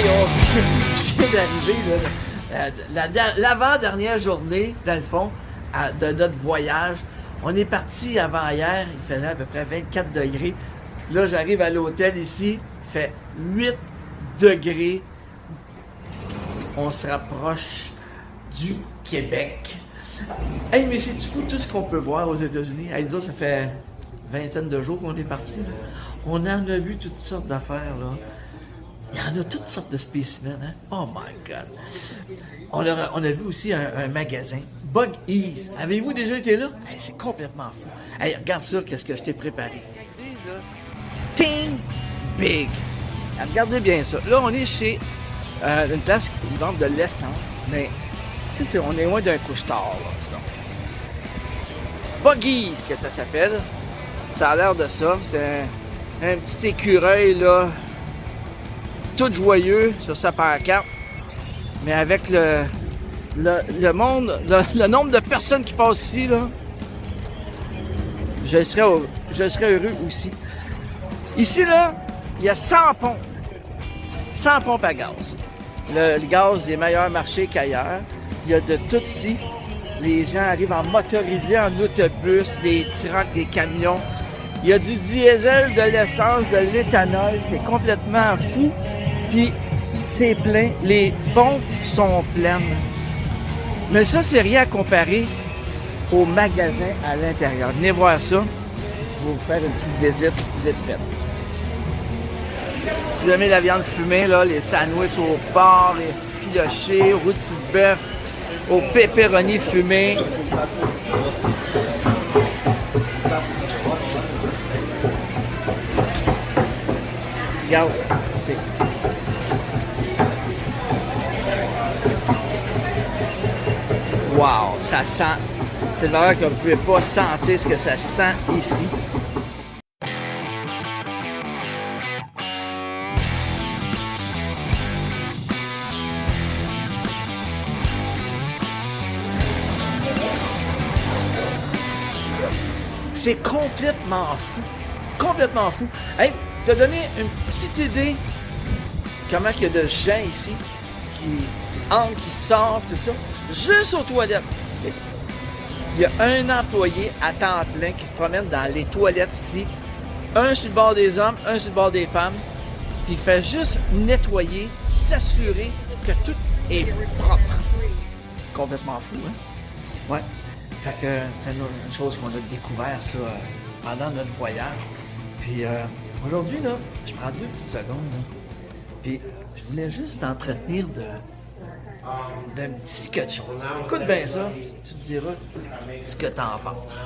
Hey, je viens d'arriver, là. L'avant-dernière journée, dans le fond, de notre voyage. On est parti avant-hier, il faisait à peu près 24 degrés. Là, j'arrive à l'hôtel ici, il fait 8 degrés. On se rapproche du Québec. Hey, mais c'est fou tout ce qu'on peut voir aux États-Unis. Hey, nous autres, ça fait vingtaine de jours qu'on est partis. On en a vu toutes sortes d'affaires, là. Il y en a toutes sortes de spécimens, hein? Oh my God! On a vu aussi un magasin, Bug Ease. Avez-vous déjà été là? Hey, c'est complètement fou. Hey, regarde ça, qu'est-ce que je t'ai préparé. Ils disent, là, Think Big. Regardez bien ça. Là, on est chez une place où ils vendent de l'essence, mais tu sais, on est loin d'un couche-tard, là, ça. Bug Ease, que ça s'appelle. Ça a l'air de ça. C'est un petit écureuil, là, tout joyeux sur sa pancarte, mais avec le nombre de personnes qui passent ici, là, je serais heureux aussi. Ici, là, il y a 100 pompes. 100 pompes à gaz. Le gaz est meilleur marché qu'ailleurs. Il y a de tout ici. Les gens arrivent en motorisé, en autobus, des trucks, des camions. Il y a du diesel, de l'essence, de l'éthanol. C'est complètement fou. Puis, c'est plein. Les pompes sont pleines. Mais ça, c'est rien à comparer au magasin à l'intérieur. Venez voir ça. Je vais vous faire une petite visite vite faite. Si vous aimez la viande fumée, là, les sandwichs au porc, les filochés, rôti de bœuf, au pepperoni fumé. Regarde, c'est... Wow, ça sent... C'est une valeur que vous ne pouvez pas sentir ce que ça sent ici. C'est complètement fou. Complètement fou. Hey, t'as donné une petite idée comment il y a de gens ici qui entrent, qui sortent, tout ça, juste aux toilettes. Il y a un employé à temps plein qui se promène dans les toilettes ici. Un sur le bord des hommes, un sur le bord des femmes. Puis il fait juste nettoyer, s'assurer que tout est propre. Complètement fou, hein? Ouais. Fait que c'est une chose qu'on a découvert ça pendant notre voyage. Puis aujourd'hui, là, je prends 2 petites secondes. Là, puis je voulais juste t'entretenir d'un petit quelque chose. Écoute bien ça, tu me diras ce que t'en penses.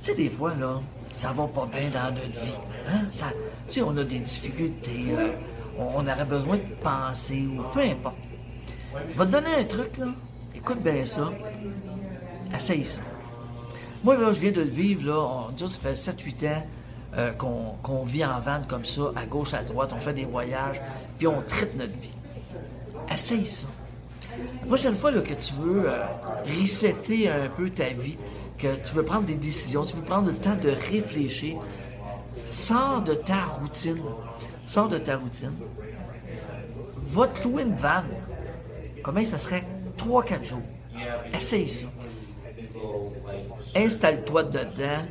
Tu sais, des fois, là, ça va pas bien dans notre vie. Hein? Tu sais, on a des difficultés, on aurait besoin de penser, ou peu importe. Je vais te donner un truc, là. Écoute bien ça. Essaye ça. Moi, là, je viens de le vivre, là. Ça fait 7-8 ans qu'on vit en van comme ça, à gauche, à droite. On fait des voyages, puis on tripe notre vie. Essaye ça. La prochaine fois là, que tu veux resetter un peu ta vie, que tu veux prendre des décisions, tu veux prendre le temps de réfléchir, sors de ta routine. Sors de ta routine. Va te louer une van. Comment ça serait 3-4 jours. Essaye ça. Installe-toi dedans,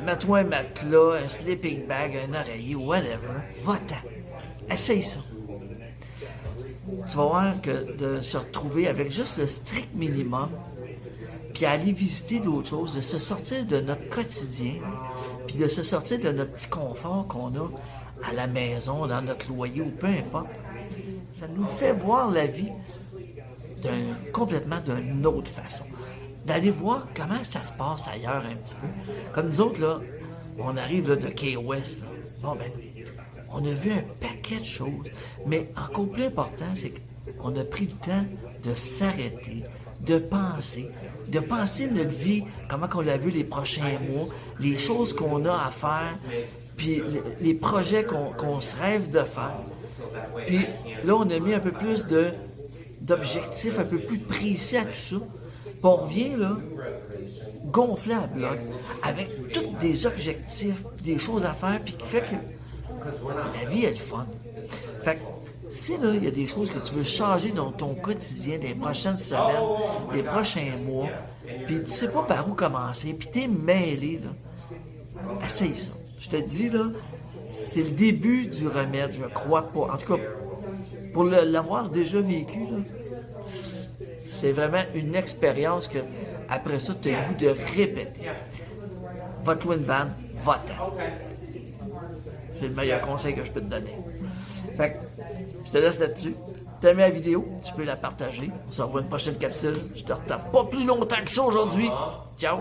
mets-toi un matelas, un sleeping bag, un oreiller, whatever. Va-t'en. Essaye ça. Tu vas voir que de se retrouver avec juste le strict minimum, puis aller visiter d'autres choses, de se sortir de notre quotidien, puis de se sortir de notre petit confort qu'on a à la maison, dans notre loyer ou peu importe, ça nous fait voir la vie complètement d'une autre façon. D'aller voir comment ça se passe ailleurs un petit peu. Comme nous autres, là, on arrive là, de Key West. Là. Bon, ben, on a vu un paquet de choses. Mais encore plus important, c'est qu'on a pris le temps de s'arrêter, de penser notre vie, comment on l'a vu les prochains mois, les choses qu'on a à faire, puis les projets qu'on se rêve de faire. Puis là, on a mis un peu plus d'objectifs, un peu plus précis à tout ça. Puis on revient, là, gonflé à bloc, avec tous des objectifs, des choses à faire, puis qui fait que La vie, elle est fun. Fait que, si là, il y a des choses que tu veux changer dans ton quotidien des prochaines semaines, des prochains mois, puis tu sais pas par où commencer, puis t'es mêlé, là, essaye ça. Je te dis, là, c'est le début du remède, je crois pas. En tout cas, pour l'avoir déjà vécu, là, c'est vraiment une expérience que, après ça, tu as le goût de répéter. Va-te louer une van, va-t'en. C'est le meilleur conseil que je peux te donner. Fait que, je te laisse là-dessus. T'as aimé la vidéo, tu peux la partager. On se revoit une prochaine capsule. Je te retape pas plus longtemps que ça aujourd'hui. Ciao!